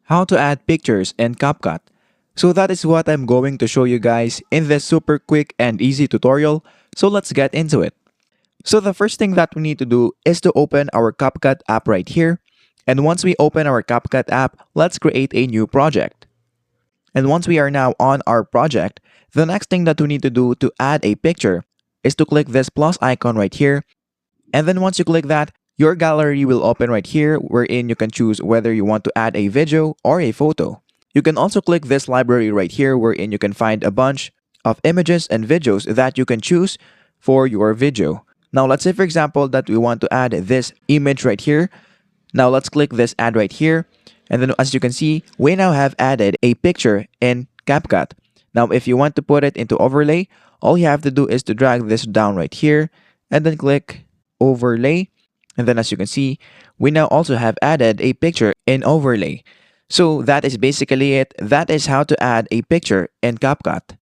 How to add pictures in CapCut. So that is what I'm going to show you guys in this super quick and easy tutorial. So let's get into it. So the first thing that we need to do is to open our CapCut app right here. And once we open our CapCut app, let's create a new project. And once we are now on our project, the next thing that we need to do to add a picture is to click this plus icon right here. And then once you click that, your gallery will open right here wherein you can choose whether you want to add a video or a photo. You can also click this library right here wherein you can find a bunch of images and videos that you can choose for your video. Now let's say for example that we want to add this image right here. Now let's click this add right here. And then as you can see, we now have added a picture in CapCut. Now if you want to put it into overlay, all you have to do is to drag this down right here and then click overlay. And then as you can see, we now also have added a picture in overlay. So that is basically it. That is how to add a picture in CapCut.